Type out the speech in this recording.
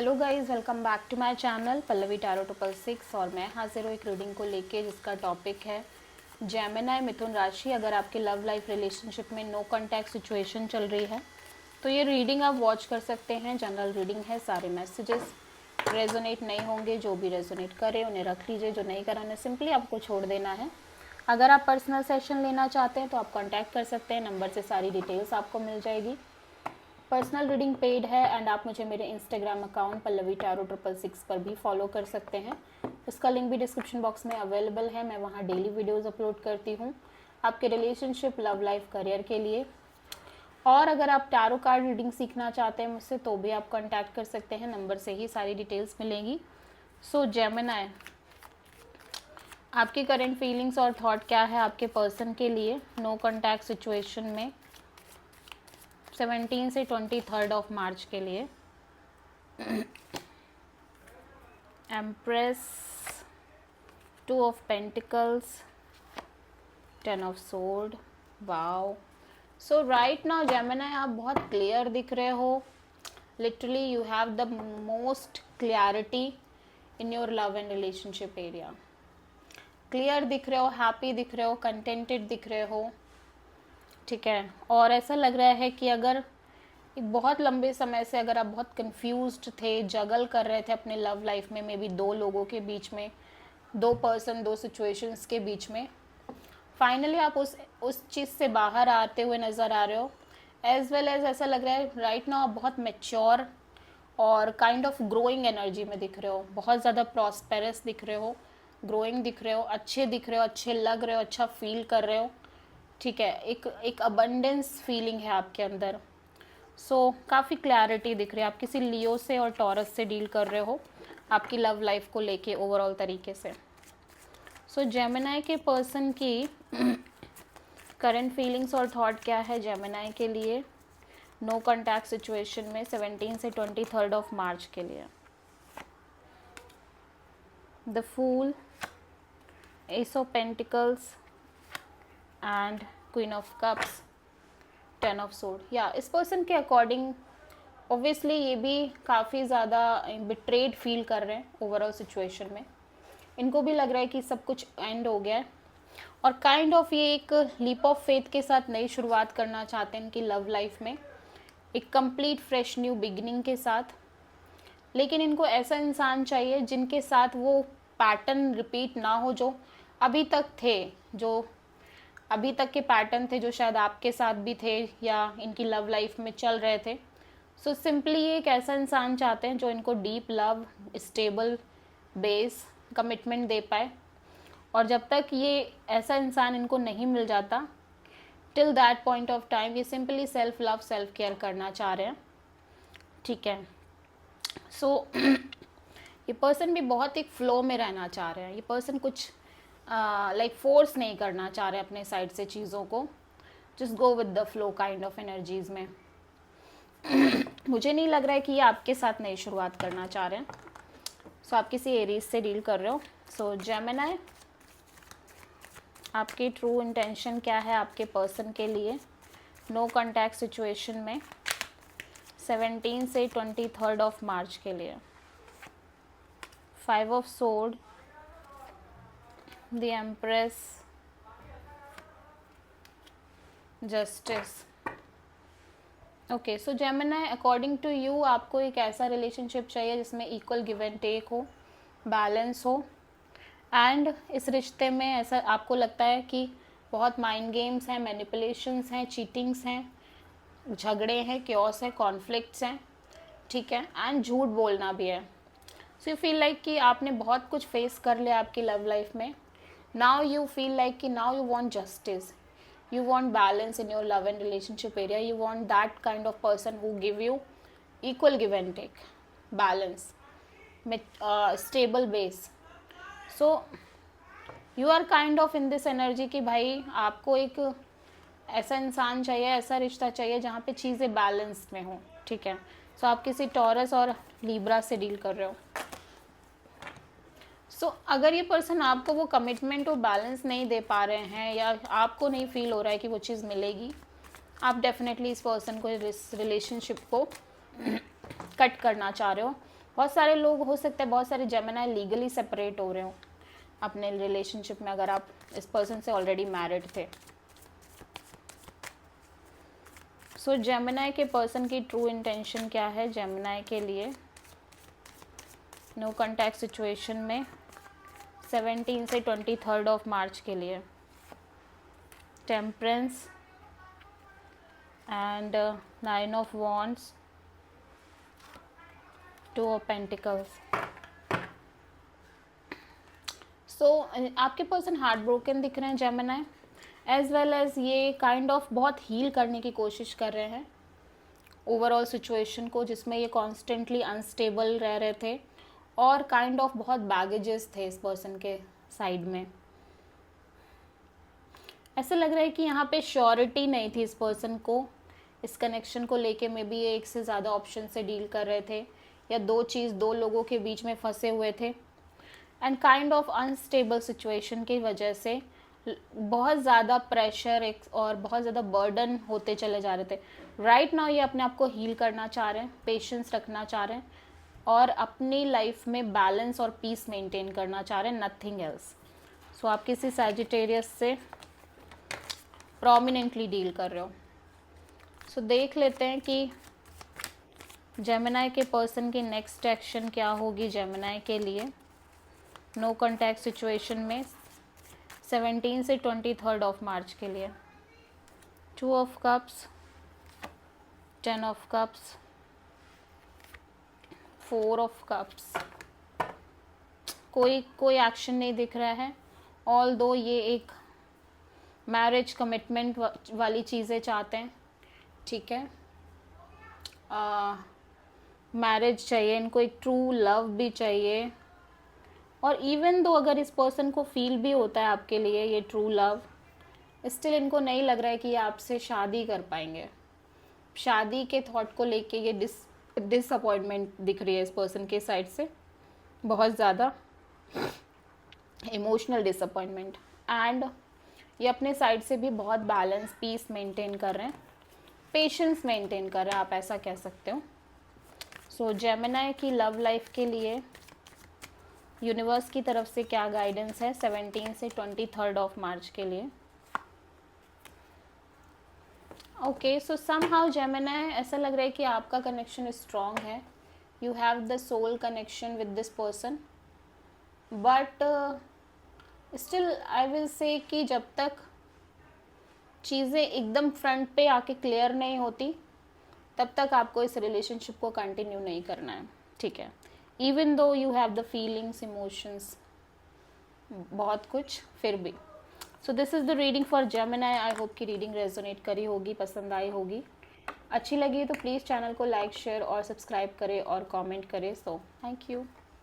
Hello guys, welcome back to my channel Pallavi tarot 666 और मैं हाजिर हूँ एक रीडिंग को लेके जिसका टॉपिक है जेमिनी मिथुन राशि। अगर आपके लव लाइफ रिलेशनशिप में नो कांटेक्ट सिचुएशन चल रही है तो ये रीडिंग आप वॉच कर सकते हैं। जनरल रीडिंग है, सारे मैसेजेस रेजोनेट नहीं होंगे। जो भी रेजोनेट करे उन्हें रख लीजिए, जो नहीं करा उन्हें सिंपली आपको छोड़ देना है। अगर आप पर्सनल सेशन लेना चाहते हैं तो आप कॉन्टैक्ट कर सकते हैं, नंबर से सारी डिटेल्स आपको मिल जाएगी। पर्सनल रीडिंग पेड है एंड आप मुझे मेरे इंस्टाग्राम अकाउंट पल्लवी टैरो 666 पर भी फॉलो कर सकते हैं। उसका लिंक भी डिस्क्रिप्शन बॉक्स में अवेलेबल है। मैं वहाँ डेली वीडियोस अपलोड करती हूँ आपके रिलेशनशिप, लव लाइफ, करियर के लिए। और अगर आप टैरो कार्ड रीडिंग सीखना चाहते हैं मुझसे तो भी आप कॉन्टैक्ट कर सकते हैं, नंबर से ही सारी डिटेल्स मिलेंगी। सो जेमिनी, आपकी करंट फीलिंग्स और थॉट क्या है आपके पर्सन के लिए नो कॉन्टैक्ट सिचुएशन में 17 से 23 ऑफ मार्च के लिए। Empress, 2 of pentacles, 10 of sword. Wow, so right now Gemini आप बहुत क्लियर दिख रहे हो। Literally you have the most clarity in your love and relationship area. Clear दिख रहे हो, हैप्पी दिख रहे हो, कंटेंटेड दिख रहे हो, ठीक है। और ऐसा लग रहा है कि अगर एक बहुत लंबे समय से अगर आप बहुत कंफ्यूज्ड थे, जगल कर रहे थे अपने लव लाइफ में, मे बी दो लोगों के बीच में, दो पर्सन, दो सिचुएशंस के बीच में, फाइनली आप उस चीज़ से बाहर आते हुए नज़र आ रहे हो। एज वेल एज ऐसा लग रहा है राइट नाउ आप बहुत मैच्योर और काइंड ऑफ ग्रोइंग एनर्जी में दिख रहे हो। बहुत ज़्यादा प्रॉस्पेरस दिख रहे हो, ग्रोइंग दिख रहे हो, अच्छे दिख रहे हो, अच्छे लग रहे हो, अच्छा फील कर रहे हो, ठीक है। एक अबंडेंस फीलिंग है आपके अंदर। सो काफ़ी क्लैरिटी दिख रही है। आप किसी लियो से और टॉरस से डील कर रहे हो आपकी लव लाइफ को लेके ओवरऑल तरीके से। सो जेमिनी के पर्सन की करंट फीलिंग्स और थॉट क्या है जेमिनी के लिए नो कॉन्टैक्ट सिचुएशन में 17 से 23 ऑफ मार्च के लिए। The fool, ace of pentacles and queen of cups, 10 of sword. या इस पर्सन के अकॉर्डिंग ऑब्वियसली ये भी काफ़ी ज़्यादा बिट्रेड फील कर रहे हैं ओवरऑल सिचुएशन में। इनको भी लग रहा है कि सब कुछ एंड हो गया है और काइंड ऑफ ये एक लीप ऑफ फेथ के साथ नई शुरुआत करना चाहते हैं इनकी लव लाइफ में, एक कंप्लीट फ्रेश न्यू बिगिनिंग के साथ। लेकिन इनको ऐसा इंसान चाहिए जिनके साथ वो पैटर्न रिपीट ना हो जो अभी तक थे, जो अभी तक के पैटर्न थे, जो शायद आपके साथ भी थे या इनकी लव लाइफ में चल रहे थे। सो सिंपली एक ऐसा इंसान चाहते हैं जो इनको deep love, stable base, commitment दे पाए। और जब तक ये ऐसा इंसान इनको नहीं मिल जाता, till that point of time ये simply self love, self care करना चाह रहे हैं, ठीक है। सो ये पर्सन भी बहुत एक फ्लो में रहना चाह रहे हैं। ये पर्सन कुछ लाइक फोर्स नहीं करना चाह रहे अपने साइड से चीज़ों को, just go with the flow kind of energies में। मुझे नहीं लग रहा है कि ये आपके साथ नई शुरुआत करना चाह रहे हैं। सो आप किसी एरीज से डील कर रहे हो। सो जेमिनी, आपकी ट्रू इंटेंशन क्या है आपके पर्सन के लिए नो कॉन्टैक्ट सिचुएशन में 17 से 23 ऑफ मार्च के लिए। 5 of sword, the empress, justice. Okay, so Gemini according to you आपको एक ऐसा रिलेशनशिप चाहिए जिसमें इक्वल गिव एंड टेक हो, बैलेंस हो। एंड इस रिश्ते में ऐसा आपको लगता है कि बहुत माइंड गेम्स हैं, मैनिपुलेशंस हैं, चीटिंग्स हैं, झगड़े हैं, क्योस है, कॉन्फ्लिक्ट्स हैं, ठीक है। एंड झूठ बोलना भी है। सो यू फील लाइक कि आपने बहुत कुछ फेस कर लिया आपकी लव लाइफ में। नाउ यू फील लाइक कि now you want justice, you want balance in your love and relationship area. You want that kind of person who give you equal give and take, balance, stable base. So you are kind of in this energy कि भाई आपको एक ऐसा इंसान चाहिए, ऐसा रिश्ता चाहिए जहाँ पे चीज़ें बैलेंस में हो, ठीक है। सो आप किसी टॉरस और लीब्रा से डील कर रहे हो। सो अगर ये पर्सन आपको वो कमिटमेंट और बैलेंस नहीं दे पा रहे हैं या आपको नहीं फील हो रहा है कि वो चीज़ मिलेगी, आप डेफिनेटली इस पर्सन को, इस रिलेशनशिप को कट करना चाह रहे हो। बहुत सारे लोग, हो सकता है बहुत सारे जेमिनाई लीगली सेपरेट हो रहे हो अपने रिलेशनशिप में, अगर आप इस पर्सन से ऑलरेडी मैरिड थे। सो जेमिनाई के पर्सन की ट्रू इंटेंशन क्या है जेमिनाई के लिए नो कॉन्टैक्ट सिचुएशन में 17 से 23 ऑफ मार्च के लिए? Temperance and 9 of wands, 2 of pentacles. So आपके पर्सन हार्ट ब्रोकन दिख रहे हैं जेमिनाई, एज वेल एज ये काइंड ऑफ बहुत हील करने की कोशिश कर रहे हैं ओवरऑल सिचुएशन को, जिसमें ये कॉन्स्टेंटली अनस्टेबल रह रहे थे और काइंड ऑफ बहुत बैगेजेस थे इस पर्सन के साइड में। ऐसा लग रहा है कि यहाँ पे श्योरिटी नहीं थी इस पर्सन को, इस कनेक्शन को लेके। मे बी ये एक से ज़्यादा ऑप्शन से डील कर रहे थे, या दो लोगों के बीच में फंसे हुए थे, and kind of unstable situation की वजह से बहुत ज़्यादा प्रेशर और बहुत ज़्यादा बर्डन होते चले जा रहे थे। राइट नाउ ये अपने आप को हील करना चाह रहे हैं, पेशेंस रखना चाह रहे हैं और अपनी लाइफ में बैलेंस और पीस मेंटेन करना चाह रहे हैं, नथिंग एल्स। सो आप किसी सैजिटेरियस से प्रोमिनेंटली डील कर रहे हो। सो देख लेते हैं कि जेमिनाई के पर्सन की नेक्स्ट एक्शन क्या होगी जेमिनाई के लिए नो कॉन्टैक्ट सिचुएशन में 17 से 23 ऑफ मार्च के लिए। 2 of cups, 10 of cups, 4 of cups. कोई एक्शन नहीं दिख रहा है, ऑल दो ये एक मैरिज कमिटमेंट वाली चीज़ें चाहते हैं, ठीक है। मैरिज चाहिए इनको, एक ट्रू लव भी चाहिए, और इवन दो अगर इस पर्सन को फील भी होता है आपके लिए ये ट्रू लव, स्टिल इनको नहीं लग रहा है कि ये आपसे शादी कर पाएंगे। शादी के थॉट को लेके ये डिसअपॉइंटमेंट दिख रही है इस पर्सन के साइड से, बहुत ज़्यादा इमोशनल डिसअपॉइंटमेंट। एंड ये अपने साइड से भी बहुत बैलेंस पीस मेंटेन कर रहे हैं, पेशेंस मेंटेन कर रहे हैं, आप ऐसा कह सकते हो। सो जेमिनाई की लव लाइफ के लिए यूनिवर्स की तरफ से क्या गाइडेंस है 17 से 23 ऑफ मार्च के लिए? ओके, सो समहाउ जेमिनाई ऐसा लग रहा है कि आपका कनेक्शन स्ट्रॉन्ग है, you have the soul connection with this person, but still I will say कि जब तक चीज़ें एकदम फ्रंट पे आके क्लियर नहीं होती तब तक आपको इस रिलेशनशिप को कंटिन्यू नहीं करना है, ठीक है। Even though you have the feelings, emotions, बहुत कुछ, फिर भी। So this is the reading for Gemini. I hope कि रीडिंग रेजोनेट करी होगी, पसंद आई होगी। अच्छी लगी तो प्लीज़ चैनल को लाइक, शेयर और सब्सक्राइब करें और कमेंट करें। So thank you.